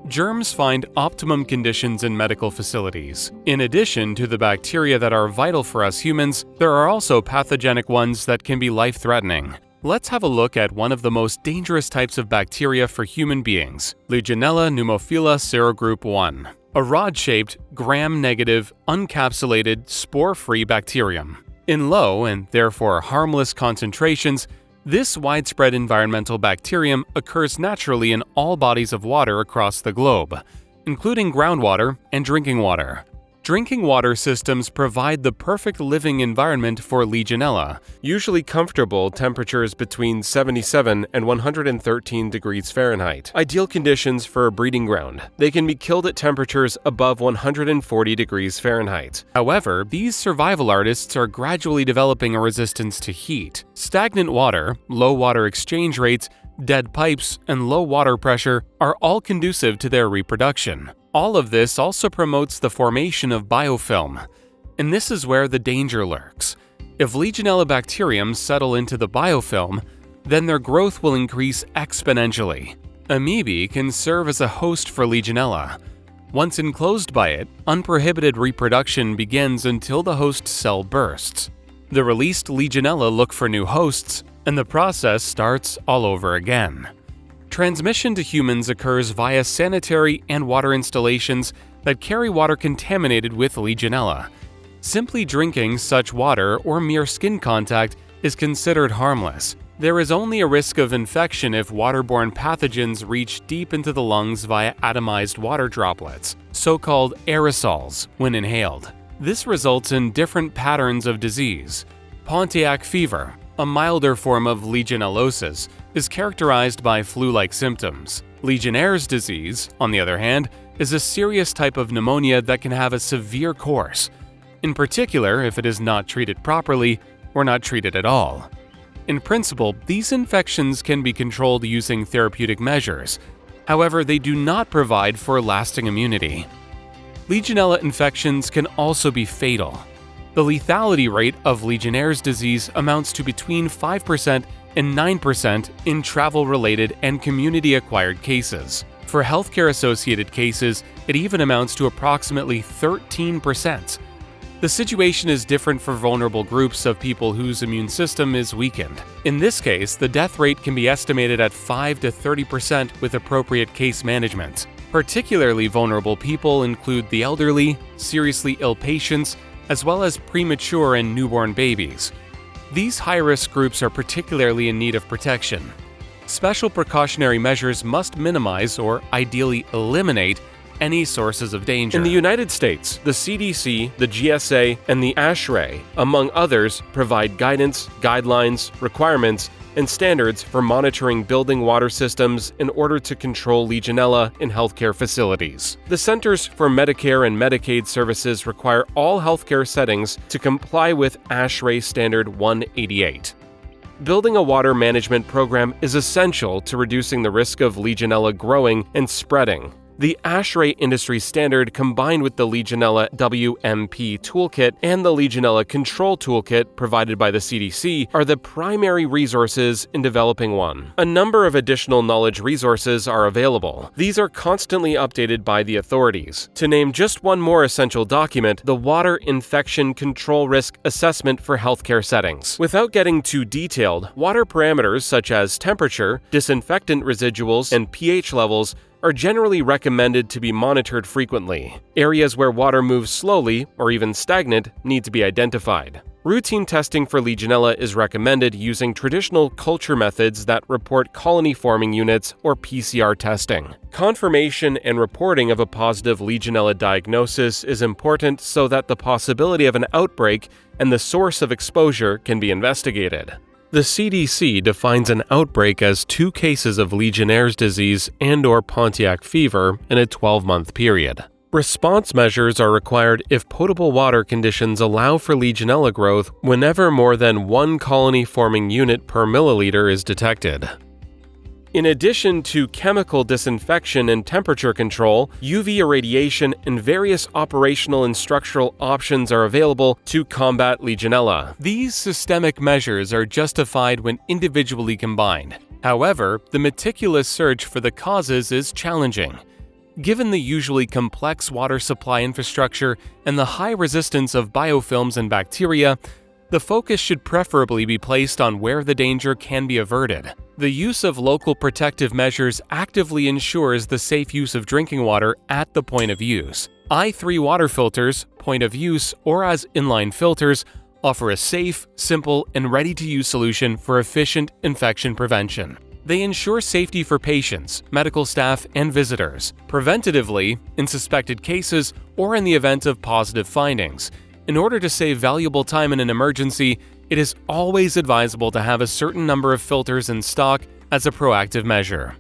Germs find optimum conditions in medical facilities. In addition to the bacteria that are vital for us humans, there are also pathogenic ones that can be life-threatening. Let's have a look at one of the most dangerous types of bacteria for human beings, Legionella pneumophila serogroup 1, a rod-shaped, gram-negative, uncapsulated, spore-free bacterium. In low and therefore harmless concentrations, this widespread environmental bacterium occurs naturally in all bodies of water across the globe, including groundwater and drinking water. Drinking water systems provide the perfect living environment for Legionella, usually comfortable temperatures between 77 and 113 degrees Fahrenheit. Ideal conditions for a breeding ground. They can be killed at temperatures above 140 degrees Fahrenheit. However, these survival artists are gradually developing a resistance to heat. Stagnant water, low water exchange rates, dead pipes, and low water pressure are all conducive to their reproduction. All of this also promotes the formation of biofilm, and this is where the danger lurks. If Legionella bacterium settle into the biofilm, then their growth will increase exponentially. Amoebae can serve as a host for Legionella. Once enclosed by it, unprohibited reproduction begins until the host cell bursts. The released Legionella look for new hosts, and the process starts all over again. Transmission to humans occurs via sanitary and water installations that carry water contaminated with Legionella. Simply drinking such water or mere skin contact is considered harmless. There is only a risk of infection if waterborne pathogens reach deep into the lungs via atomized water droplets, so-called aerosols, when inhaled. This results in different patterns of disease. Pontiac fever, a milder form of legionellosis, is characterized by flu-like symptoms. Legionnaires' disease, on the other hand, is a serious type of pneumonia that can have a severe course, in particular if it is not treated properly or not treated at all. In principle, these infections can be controlled using therapeutic measures. However, they do not provide for lasting immunity. Legionella infections can also be fatal. The lethality rate of Legionnaires' disease amounts to between 5% and 9% in travel-related and community-acquired cases. For healthcare-associated cases, it even amounts to approximately 13%. The situation is different for vulnerable groups of people whose immune system is weakened. In this case, the death rate can be estimated at 5 to 30% with appropriate case management. Particularly vulnerable people include the elderly, seriously ill patients, as well as premature and newborn babies. These high-risk groups are particularly in need of protection. Special precautionary measures must minimize or ideally eliminate any sources of danger. In the United States, the CDC, the GSA, and the ASHRAE, among others, provide guidance, guidelines, requirements, and standards for monitoring building water systems in order to control Legionella in healthcare facilities. The Centers for Medicare and Medicaid Services require all healthcare settings to comply with ASHRAE Standard 188. Building a water management program is essential to reducing the risk of Legionella growing and spreading. The ASHRAE industry standard combined with the Legionella WMP Toolkit and the Legionella Control Toolkit provided by the CDC are the primary resources in developing one. A number of additional knowledge resources are available. These are constantly updated by the authorities. To name just one more essential document, the Water Infection Control Risk Assessment for Healthcare Settings. Without getting too detailed, water parameters such as temperature, disinfectant residuals, and pH levels are generally recommended to be monitored frequently. Areas where water moves slowly or even stagnant need to be identified. Routine testing for Legionella is recommended using traditional culture methods that report colony-forming units or PCR testing. Confirmation and reporting of a positive Legionella diagnosis is important so that the possibility of an outbreak and the source of exposure can be investigated. The CDC defines an outbreak as 2 cases of Legionnaire's disease and/or Pontiac fever in a 12-month period. Response measures are required if potable water conditions allow for Legionella growth whenever more than 1 colony-forming unit per milliliter is detected. In addition to chemical disinfection and temperature control, UV irradiation and various operational and structural options are available to combat Legionella. These systemic measures are justified when individually combined. However, the meticulous search for the causes is challenging. Given the usually complex water supply infrastructure and the high resistance of biofilms and bacteria, the focus should preferably be placed on where the danger can be averted. The use of local protective measures actively ensures the safe use of drinking water at the point of use. I3 water filters, point of use, or as inline filters, offer a safe, simple, and ready-to-use solution for efficient infection prevention. They ensure safety for patients, medical staff, and visitors, preventatively, in suspected cases, or in the event of positive findings. In order to save valuable time in an emergency, it is always advisable to have a certain number of filters in stock as a proactive measure.